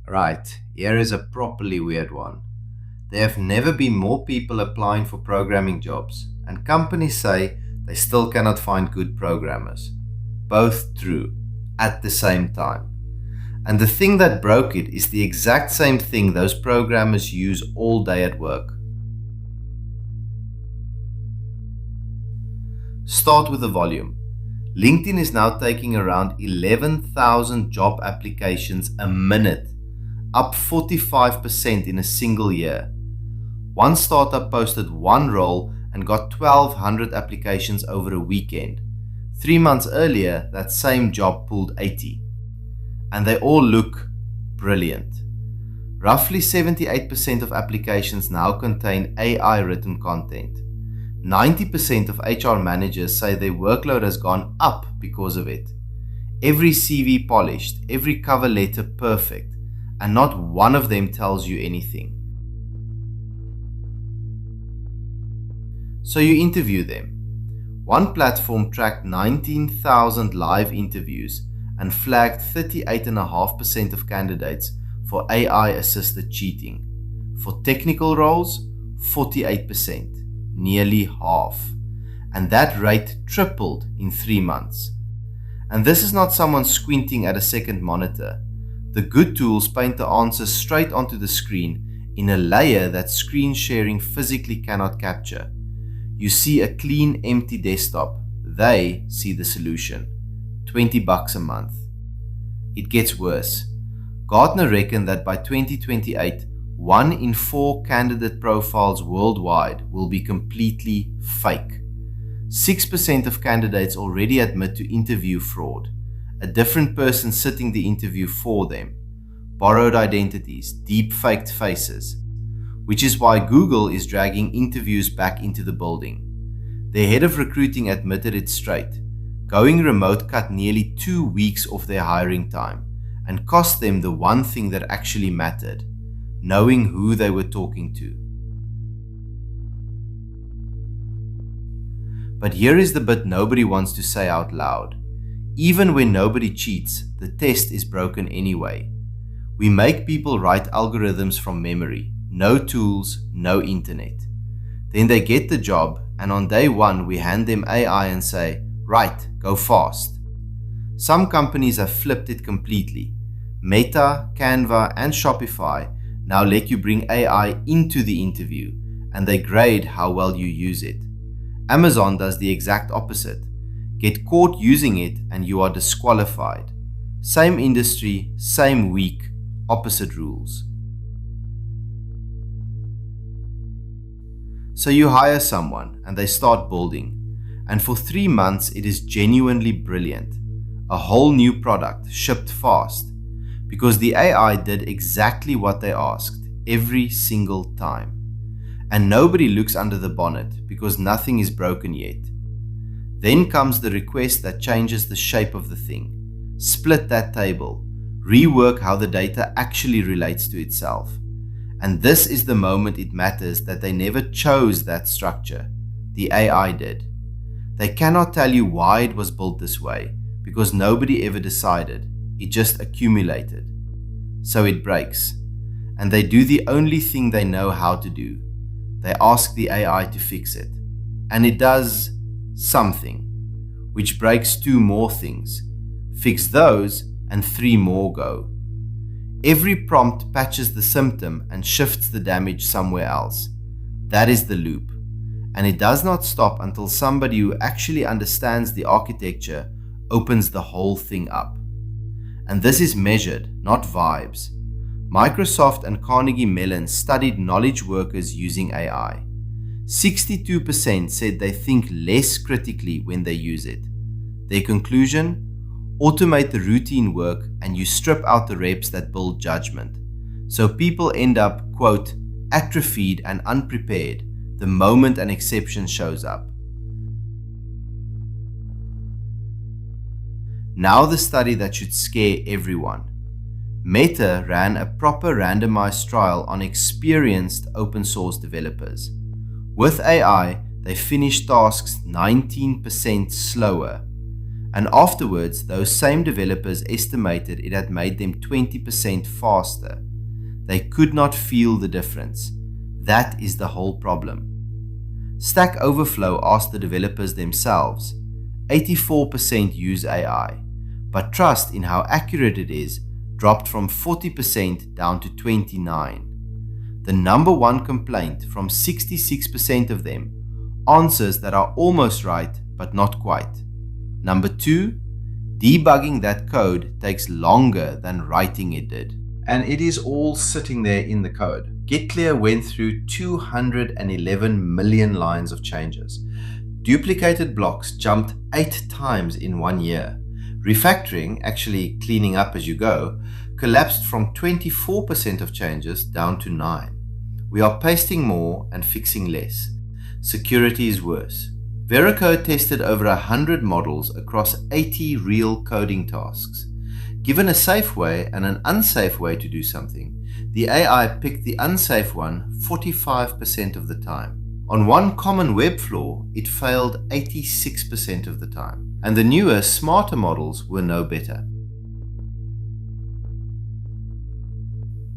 Right, here is a properly weird one. There have never been more people applying for programming jobs, and companies say they still cannot find good programmers. Both true, at the same time. And the thing that broke it is the exact same thing those programmers use all day at work. Start with the volume. LinkedIn is now taking around 11,000 job applications a minute, up 45% in a single year. One startup posted one role and got 1,200 applications over a weekend. 3 months earlier, that same job pulled 80. And they all look brilliant. Roughly 78% of applications now contain AI written content. 90% of HR managers say their workload has gone up because of it. Every CV polished, every cover letter perfect, and not one of them tells you anything. So you interview them. One platform tracked 19,000 live interviews and flagged 38.5% of candidates for AI-assisted cheating. For technical roles, 48%, nearly half. And that rate tripled in 3 months. And this is not someone squinting at a second monitor. The good tools paint the answers straight onto the screen in a layer that screen sharing physically cannot capture. You see a clean, empty desktop. They see the solution. $20 a month. It gets worse. Gartner reckoned that by 2028, 1 in 4 candidate profiles worldwide will be completely fake. 6% of candidates already admit to interview fraud. A different person sitting the interview for them. Borrowed identities, deep-faked faces. Which is why Google is dragging interviews back into the building. Their head of recruiting admitted it straight. Going remote cut nearly 2 weeks off their hiring time and cost them the one thing that actually mattered, knowing who they were talking to. But here is the bit nobody wants to say out loud. Even when nobody cheats, the test is broken anyway. We make people write algorithms from memory. No tools, no internet. Then they get the job, and on day one we hand them AI and say, right, go fast. Some companies have flipped it completely. Meta, Canva, and Shopify now let you bring AI into the interview, and they grade how well you use it. Amazon does the exact opposite. Get caught using it and you are disqualified. Same industry, same week, opposite rules. So you hire someone and they start building, and for 3 months it is genuinely brilliant. A whole new product shipped fast because the AI did exactly what they asked every single time. And nobody looks under the bonnet because nothing is broken yet. Then comes the request that changes the shape of the thing. Split that table. Rework how the data actually relates to itself. And this is the moment it matters that they never chose that structure. The AI did. They cannot tell you why it was built this way because nobody ever decided. It just accumulated. So it breaks. And they do the only thing they know how to do. They ask the AI to fix it. And it does something, which breaks 2 more things. Fix those and 3 more go. Every prompt patches the symptom and shifts the damage somewhere else. That is the loop. And it does not stop until somebody who actually understands the architecture opens the whole thing up. And this is measured, not vibes. Microsoft and Carnegie Mellon studied knowledge workers using AI. 62% said they think less critically when they use it. Their conclusion? Automate the routine work and you strip out the reps that build judgment. So people end up, quote, atrophied and unprepared the moment an exception shows up. Now the study that should scare everyone. Meta ran a proper randomized trial on experienced open source developers. With AI, they finished tasks 19% slower. And afterwards, those same developers estimated it had made them 20% faster. They could not feel the difference. That is the whole problem. Stack Overflow asked the developers themselves. 84% use AI, but trust in how accurate it is dropped from 40% down to 29%. The number one complaint from 66% of them, answers that are almost right but not quite. Number 2, debugging that code takes longer than writing it did. And it is all sitting there in the code. GitClear went through 211 million lines of changes. Duplicated blocks jumped 8 times in 1 year. Refactoring, actually cleaning up as you go, collapsed from 24% of changes down to 9%. We are pasting more and fixing less. Security is worse. Veracode tested over 100 models across 80 real coding tasks. Given a safe way and an unsafe way to do something, the AI picked the unsafe one 45% of the time. On one common web flaw, it failed 86% of the time. And the newer, smarter models were no better.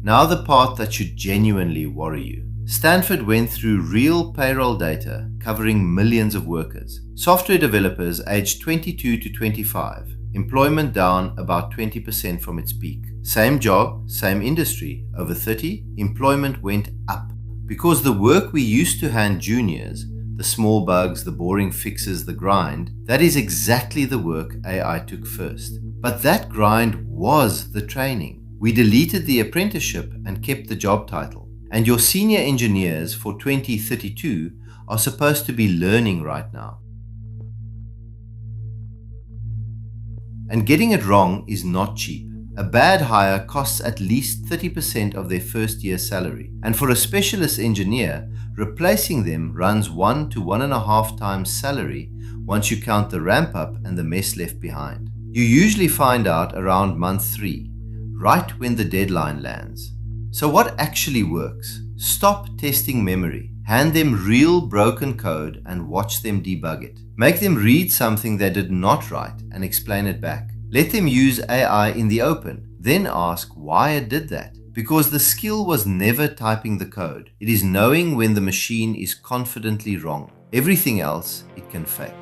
Now the part that should genuinely worry you. Stanford went through real payroll data covering millions of workers. Software developers aged 22 to 25, employment down about 20% from its peak. Same job, same industry. Over 30, employment went up. Because the work we used to hand juniors, the small bugs, the boring fixes, the grind, that is exactly the work AI took first. But that grind was the training. We deleted the apprenticeship and kept the job title. And your senior engineers for 2032 are supposed to be learning right now. And getting it wrong is not cheap. A bad hire costs at least 30% of their first year's salary. And for a specialist engineer, replacing them runs 1 to 1.5 times salary once you count the ramp up and the mess left behind. You usually find out around month 3, right when the deadline lands. So what actually works? Stop testing memory. Hand them real broken code and watch them debug it. Make them read something they did not write and explain it back. Let them use AI in the open. Then ask why it did that. Because the skill was never typing the code. It is knowing when the machine is confidently wrong. Everything else it can fake.